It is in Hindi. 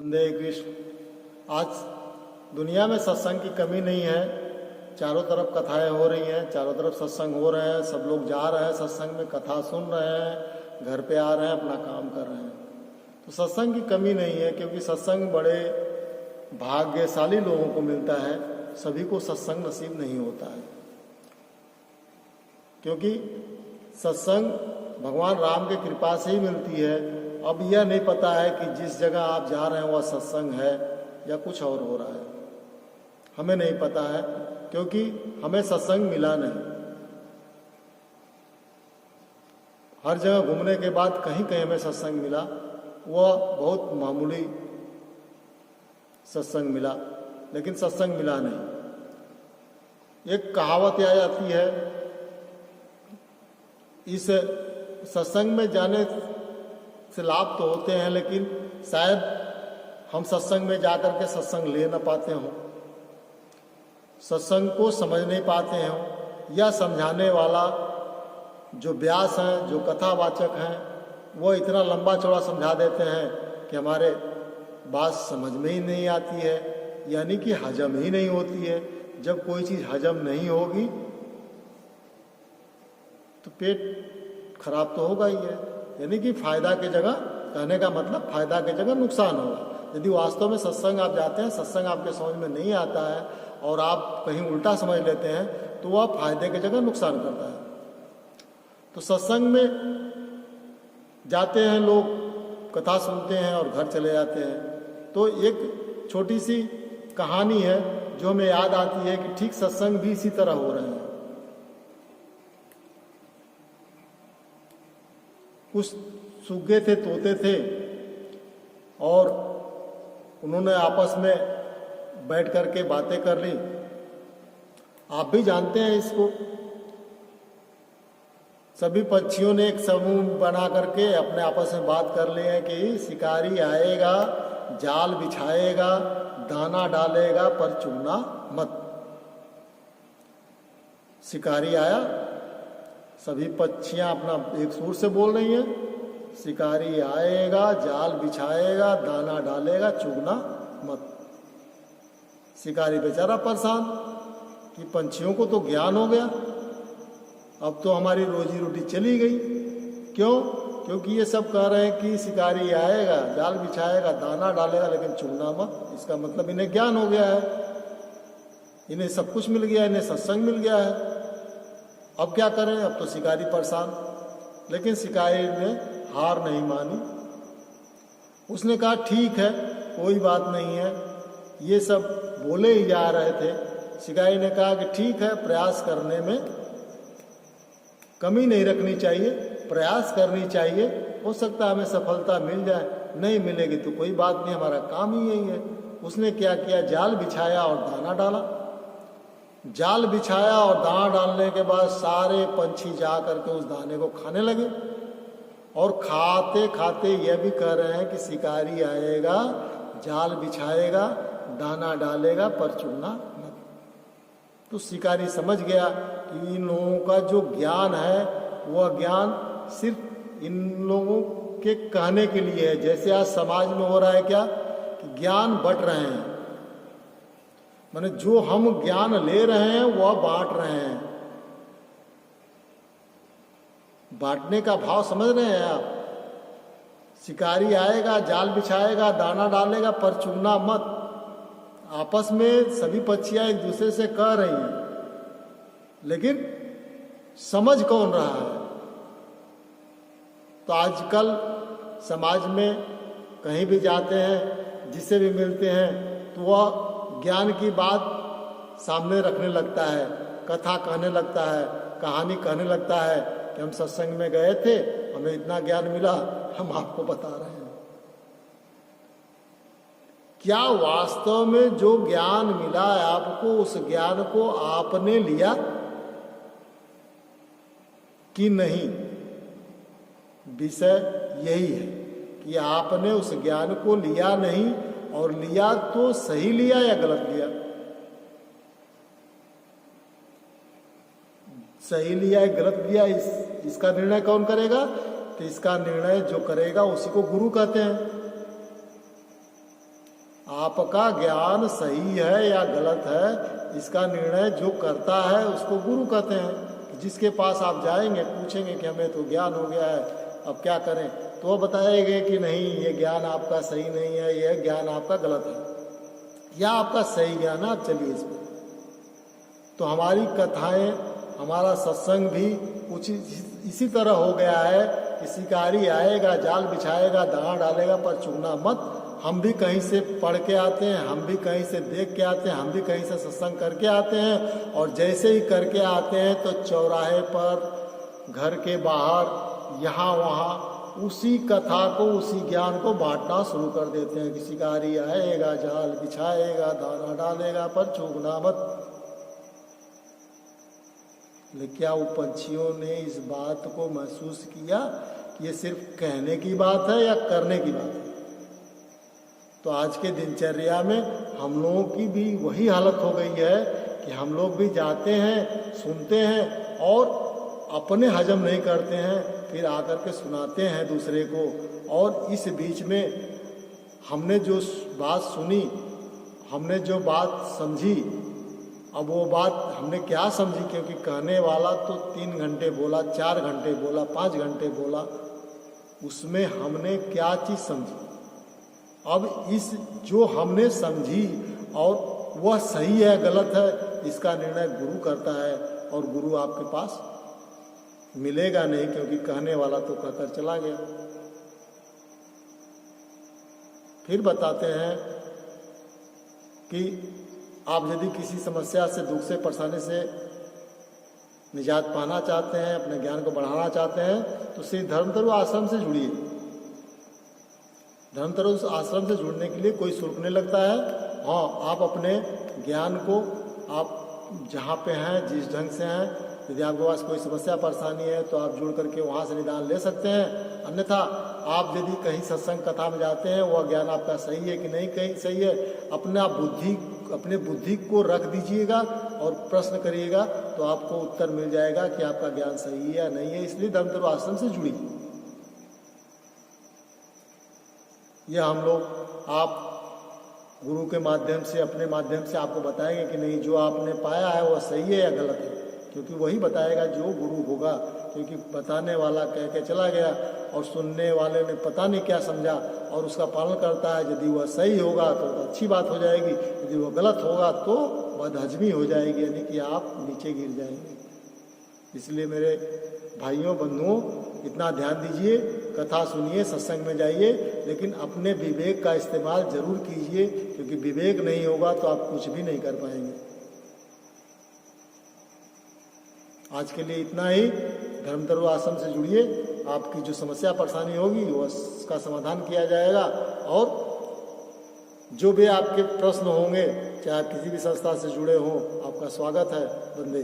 वंदे कृष्ण। आज दुनिया में सत्संग की कमी नहीं है। चारों तरफ कथाएं हो रही हैं, चारों तरफ सत्संग हो रहे हैं, सब लोग जा रहे हैं सत्संग में, कथा सुन रहे हैं, घर पे आ रहे हैं, अपना काम कर रहे हैं। तो सत्संग की कमी नहीं है, क्योंकि सत्संग बड़े भाग्यशाली लोगों को मिलता है। सभी को सत्संग नसीब नहीं होता है, क्योंकि सत्संग भगवान राम की कृपा से ही मिलती है। अब यह नहीं पता है कि जिस जगह आप जा रहे हैं वह सत्संग है या कुछ और हो रहा है, हमें नहीं पता है, क्योंकि हमें सत्संग मिला नहीं। हर जगह घूमने के बाद कहीं कहीं हमें सत्संग मिला, वह बहुत मामूली सत्संग मिला, लेकिन सत्संग मिला नहीं। एक कहावत आ जाती है, इस सत्संग में जाने से लाभ तो होते हैं, लेकिन शायद हम सत्संग में जाकर के सत्संग ले न पाते हों, सत्संग को समझ नहीं पाते हों, या समझाने वाला जो व्यास हैं, जो कथावाचक हैं, वो इतना लंबा चौड़ा समझा देते हैं कि हमारे बात समझ में ही नहीं आती है, यानी कि हजम ही नहीं होती है। जब कोई चीज़ हजम नहीं होगी तो पेट खराब तो होगा ही है, यानी कि फायदा की जगह, कहने का मतलब फायदा की जगह नुकसान होगा। यदि वास्तव में सत्संग आप जाते हैं, सत्संग आपके समझ में नहीं आता है और आप कहीं उल्टा समझ लेते हैं, तो वह फायदे की जगह नुकसान करता है। तो सत्संग में जाते हैं लोग, कथा सुनते हैं और घर चले जाते हैं। तो एक छोटी सी कहानी है जो हमें याद आती है कि ठीक सत्संग भी इसी तरह हो रहे हैं। कुछ सुग्गे थे, तोते थे, और उन्होंने आपस में बैठ करके बातें कर ली। आप भी जानते हैं इसको। सभी पक्षियों ने एक समूह बना करके अपने आपस में बात कर ली है कि शिकारी आएगा, जाल बिछाएगा, दाना डालेगा, पर चुगना मत। शिकारी आया, सभी पक्षियां अपना एक सुर से बोल रही हैं, शिकारी आएगा, जाल बिछाएगा, दाना डालेगा, चुगना मत। शिकारी बेचारा परेशान कि पंछियों को तो ज्ञान हो गया, अब तो हमारी रोजी रोटी चली गई। क्यों? क्योंकि ये सब कह रहे हैं कि शिकारी आएगा, जाल बिछाएगा, दाना डालेगा, लेकिन चुगना मत। इसका मतलब इन्हें ज्ञान हो गया है, इन्हें सब कुछ मिल गया, इन्हें सत्संग मिल गया है। अब क्या करें? अब तो शिकारी परेशान। लेकिन शिकारी ने हार नहीं मानी। उसने कहा ठीक है, कोई बात नहीं है। ये सब बोले ही जा रहे थे। शिकारी ने कहा कि ठीक है, प्रयास करने में कमी नहीं रखनी चाहिए, प्रयास करनी चाहिए, हो सकता है हमें सफलता मिल जाए, नहीं मिलेगी तो कोई बात नहीं, हमारा काम ही यही है। उसने क्या किया? जाल बिछाया और दाना डाला। जाल बिछाया और दाना डालने के बाद सारे पंछी जा करके उस दाने को खाने लगे, और खाते खाते यह भी कह रहे हैं कि शिकारी आएगा, जाल बिछाएगा, दाना डालेगा, पर चुगना मत। तो शिकारी समझ गया कि इन लोगों का जो ज्ञान है वह ज्ञान सिर्फ इन लोगों के कहने के लिए है। जैसे आज समाज में हो रहा है क्या कि ज्ञान बंट रहे हैं, माने जो हम ज्ञान ले रहे हैं वह बांट रहे हैं। बांटने का भाव समझ रहे हैं आप? शिकारी आएगा, जाल बिछाएगा, दाना डालेगा, पर चुगना मत। आपस में सभी पक्षियां एक दूसरे से कह रही हैं, लेकिन समझ कौन रहा है? तो आजकल समाज में कहीं भी जाते हैं, जिससे भी मिलते हैं, तो वह ज्ञान की बात सामने रखने लगता है, कथा कहने लगता है, कहानी कहने लगता है कि हम सत्संग में गए थे, हमें इतना ज्ञान मिला, हम आपको बता रहे हैं। क्या वास्तव में जो ज्ञान मिला है आपको, उस ज्ञान को आपने लिया कि नहीं? विषय यही है कि आपने उस ज्ञान को लिया नहीं, और लिया तो सही लिया या गलत लिया। सही लिया या गलत लिया, इसका निर्णय कौन करेगा? तो इसका निर्णय जो करेगा उसी को गुरु कहते हैं। आपका ज्ञान सही है या गलत है, इसका निर्णय जो करता है उसको गुरु कहते हैं। जिसके पास आप जाएंगे, पूछेंगे कि हमें तो ज्ञान हो गया है, अब क्या करें, तो वो बताएंगे कि नहीं, ये ज्ञान आपका सही नहीं है, ये ज्ञान आपका गलत है, या आपका सही ज्ञान है, आप चलिए इस पर। तो हमारी कथाएं, हमारा सत्संग भी कुछ इसी तरह हो गया है कि शिकारी आएगा, जाल बिछाएगा, दाना डालेगा, पर चुगना मत। हम भी कहीं से पढ़ के आते हैं, हम भी कहीं से देख के आते हैं, हम भी कहीं से सत्संग करके आते हैं, और जैसे ही करके आते हैं तो चौराहे पर, घर के बाहर, यहाँ वहाँ उसी कथा को, उसी ज्ञान को बांटना शुरू कर देते हैं कि शिकारी आएगा, जाल बिछाएगा, दाना डालेगा, पर चूगना मत। लेकिन क्या वो पंछियों ने इस बात को महसूस किया कि ये सिर्फ कहने की बात है या करने की बात है? तो आज के दिनचर्या में हम लोगों की भी वही हालत हो गई है कि हम लोग भी जाते हैं, सुनते हैं और अपने हजम नहीं करते हैं, फिर आकर के सुनाते हैं दूसरे को। और इस बीच में हमने जो बात सुनी, हमने जो बात समझी, अब वो बात हमने क्या समझी, क्योंकि कहने वाला तो 3 घंटे बोला, 4 घंटे बोला, 5 घंटे बोला, उसमें हमने क्या चीज़ समझी। अब इस जो हमने समझी और वह सही है गलत है, इसका निर्णय गुरु करता है, और गुरु आपके पास मिलेगा नहीं, क्योंकि कहने वाला तो कहकर चला गया। फिर बताते हैं कि आप यदि किसी समस्या से, दुख से, परेशानी से निजात पाना चाहते हैं, अपने ज्ञान को बढ़ाना चाहते हैं, तो श्री धर्मतरु आश्रम से जुड़िए। धर्मतरु आश्रम से जुड़ने के लिए कोई शुल्क नहीं लगता है। हाँ, आप अपने ज्ञान को, आप जहाँ पे हैं, जिस ढंग से हैं, यदि आपके पास कोई समस्या परेशानी है तो आप जुड़ करके वहाँ से निदान ले सकते हैं। अन्यथा आप यदि कहीं सत्संग कथा में जाते हैं, वह ज्ञान आपका सही है कि नहीं कहीं सही है, अपने बुद्धि को रख दीजिएगा और प्रश्न करिएगा, तो आपको उत्तर मिल जाएगा कि आपका ज्ञान सही है या नहीं है। इसलिए धर्मतरु आश्रम से जुड़िए। यह हम लोग, आप गुरु के माध्यम से, अपने माध्यम से आपको बताएंगे कि नहीं, जो आपने पाया है वह सही है या गलत है, क्योंकि वही बताएगा जो गुरु होगा। क्योंकि बताने वाला कह के चला गया और सुनने वाले ने पता नहीं क्या समझा और उसका पालन करता है। यदि वह सही होगा तो अच्छी बात हो जाएगी, यदि वह गलत होगा तो बदहजमी हो जाएगी, यानी कि आप नीचे गिर जाएंगे। इसलिए मेरे भाइयों, बंधुओं, इतना ध्यान दीजिए, कथा सुनिए, सत्संग में जाइए, लेकिन अपने विवेक का इस्तेमाल जरूर कीजिए, क्योंकि विवेक नहीं होगा तो आप कुछ भी नहीं कर पाएंगे। आज के लिए इतना ही। धर्मतरु आश्रम से जुड़िए, आपकी जो समस्या परेशानी होगी वो उसका समाधान किया जाएगा, और जो भी आपके प्रश्न होंगे, चाहे आप किसी भी संस्था से जुड़े हों, आपका स्वागत है। वंदे।